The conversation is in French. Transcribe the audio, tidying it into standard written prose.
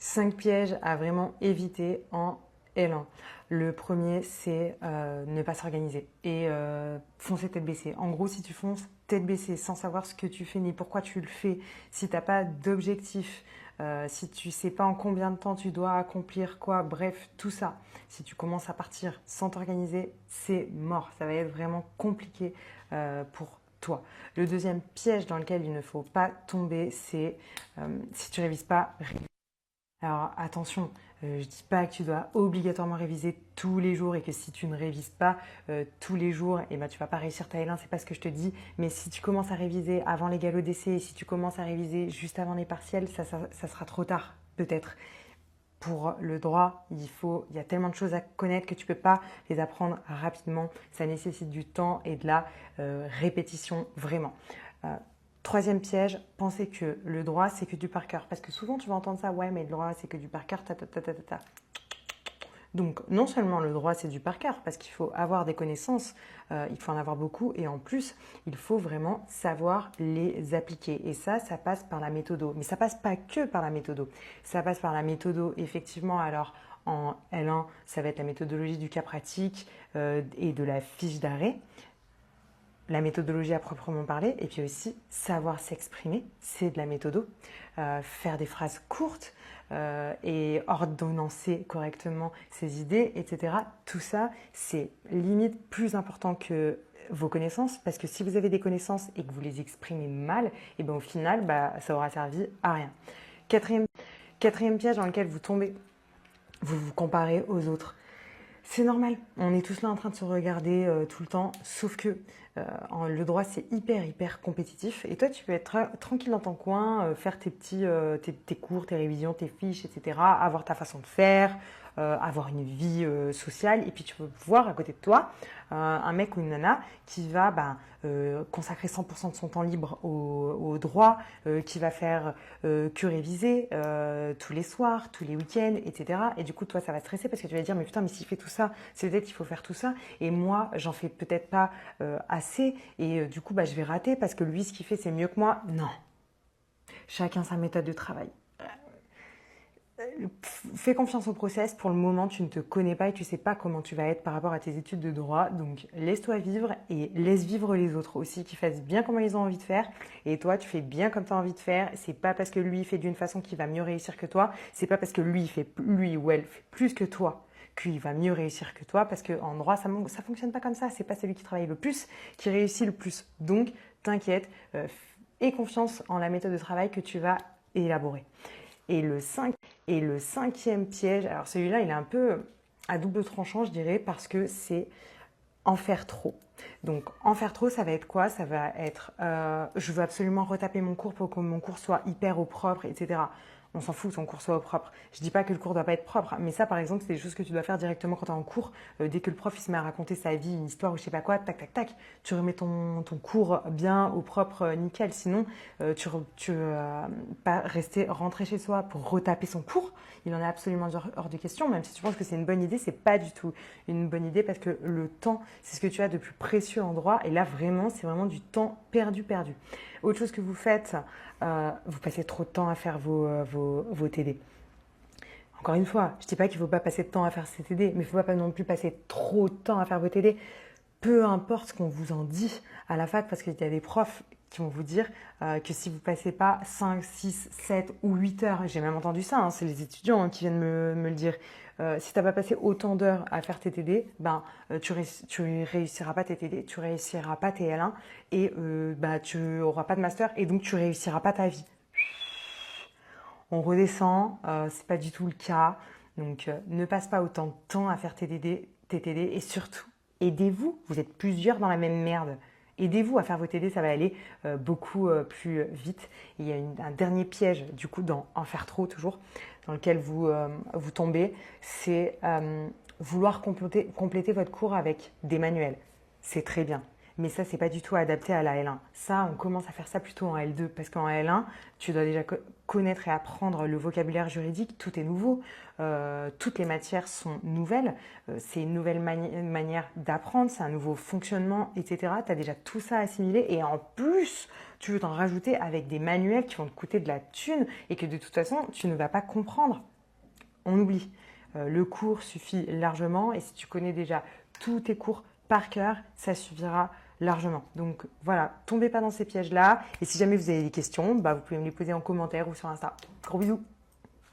5 pièges à vraiment éviter en L1. Le premier, c'est ne pas s'organiser et foncer tête baissée. En gros, si tu fonces tête baissée sans savoir ce que tu fais ni pourquoi tu le fais, si tu n'as pas d'objectif, si tu ne sais pas en combien de temps tu dois accomplir quoi, bref, tout ça, si tu commences à partir sans t'organiser, c'est mort. Ça va être vraiment compliqué pour toi. Le deuxième piège dans lequel il ne faut pas tomber, c'est si tu révises pas. Alors attention, je ne dis pas que tu dois obligatoirement réviser tous les jours et que si tu ne révises pas tous les jours, eh ben, tu ne vas pas réussir ta L1, c'est pas ce que je te dis. Mais si tu commences à réviser avant les galops d'essai, si tu commences à réviser juste avant les partiels, ça sera trop tard peut-être. Pour le droit, il y a tellement de choses à connaître que tu ne peux pas les apprendre rapidement. Ça nécessite du temps et de la répétition vraiment. Troisième piège, penser que le droit, c'est que du par cœur. Parce que souvent, tu vas entendre ça, ouais, mais le droit, c'est que du par cœur, ta, ta, ta, ta, ta, ta. Donc, non seulement le droit, c'est du par cœur, parce qu'il faut avoir des connaissances, il faut en avoir beaucoup, et en plus, il faut vraiment savoir les appliquer. Et ça passe par la méthodo. Mais ça passe pas que par la méthodo. Ça passe par la méthodo, effectivement, alors en L1, ça va être la méthodologie du cas pratique et de la fiche d'arrêt. La méthodologie à proprement parler, et puis aussi savoir s'exprimer, c'est de la méthodo. Faire des phrases courtes et ordonnancer correctement ses idées, etc. Tout ça, c'est limite plus important que vos connaissances, parce que si vous avez des connaissances et que vous les exprimez mal, et ben au final, ça aura servi à rien. Quatrième piège dans lequel vous tombez, vous vous comparez aux autres. C'est normal, on est tous là en train de se regarder tout le temps, sauf que le droit c'est hyper compétitif et toi tu peux être tranquille dans ton coin, faire tes cours, tes révisions, tes fiches, etc., avoir ta façon de faire, avoir une vie sociale et puis tu peux voir à côté de toi un mec ou une nana qui va consacrer 100% de son temps libre au droit, qui va faire que réviser tous les soirs, tous les week-ends, etc. Et du coup, toi, ça va stresser parce que tu vas dire, mais putain, mais s'il fait tout ça, c'est peut-être qu'il faut faire tout ça. Et moi, j'en fais peut-être pas assez. Et du coup, je vais rater parce que lui, ce qu'il fait, c'est mieux que moi. Non. Chacun sa méthode de travail. Fais confiance au process. Pour le moment, tu ne te connais pas et tu ne sais pas comment tu vas être par rapport à tes études de droit. Donc, laisse-toi vivre et laisse vivre les autres aussi qui fassent bien comme ils ont envie de faire. Et toi, tu fais bien comme tu as envie de faire. C'est pas parce que lui fait d'une façon qu'il va mieux réussir que toi. C'est pas parce que lui ou elle fait plus que toi qu'il va mieux réussir que toi. Parce qu'en droit, ça fonctionne pas comme ça. C'est pas celui qui travaille le plus qui réussit le plus. Donc, t'inquiète, aie confiance en la méthode de travail que tu vas élaborer. Et le cinquième piège, alors celui-là, il est un peu à double tranchant, je dirais, parce que c'est en faire trop. Donc, en faire trop, ça va être quoi? Ça va être, je veux absolument retaper mon cours pour que mon cours soit hyper au propre, etc. On s'en fout que ton cours soit au propre. Je dis pas que le cours doit pas être propre, mais ça, par exemple, c'est des choses que tu dois faire directement quand tu es en cours. Dès que le prof il se met à raconter sa vie, une histoire ou je sais pas quoi, tac, tac, tac, tu remets ton cours bien au propre, nickel. Sinon, tu pas rentrer chez soi pour retaper son cours. Il en est absolument hors de question. Même si tu penses que c'est une bonne idée, c'est pas du tout une bonne idée parce que le temps, c'est ce que tu as de plus précieux en droit. Et là, vraiment, c'est vraiment du temps perdu. Autre chose que vous faites, vous passez trop de temps à faire vos TD. Encore une fois, je ne dis pas qu'il ne faut pas passer de temps à faire ses TD, mais il ne faut pas non plus passer trop de temps à faire vos TD. Peu importe ce qu'on vous en dit à la fac, parce qu'il y a des profs qui vont vous dire que si vous ne passez pas 5, 6, 7 ou 8 heures, j'ai même entendu ça, c'est les étudiants qui viennent me le dire, si tu n'as pas passé autant d'heures à faire tes TD, tu réussiras pas tes TD, tu réussiras pas tes L1 et tu n'auras pas de master et donc tu réussiras pas ta vie. On redescend, c'est pas du tout le cas, donc ne passe pas autant de temps à faire tes TD et surtout, aidez-vous, vous êtes plusieurs dans la même merde. Aidez-vous à faire vos TD, ça va aller beaucoup plus vite. Et il y a un dernier piège, du coup, dans en faire trop toujours, dans lequel vous tombez, c'est vouloir compléter votre cours avec des manuels. C'est très bien. mais ça, c'est pas du tout adapté à la L1. Ça, on commence à faire ça plutôt en L2, parce qu'en L1, tu dois déjà connaître et apprendre le vocabulaire juridique, tout est nouveau, toutes les matières sont nouvelles, c'est une nouvelle manière d'apprendre, c'est un nouveau fonctionnement, etc. Tu as déjà tout ça assimilé, et en plus, tu veux t'en rajouter avec des manuels qui vont te coûter de la thune, et que de toute façon, tu ne vas pas comprendre. On oublie. Le cours suffit largement, et si tu connais déjà tous tes cours par cœur, ça suffira largement. Donc voilà, tombez pas dans ces pièges-là. Et si jamais vous avez des questions, vous pouvez me les poser en commentaire ou sur Insta. Gros bisous!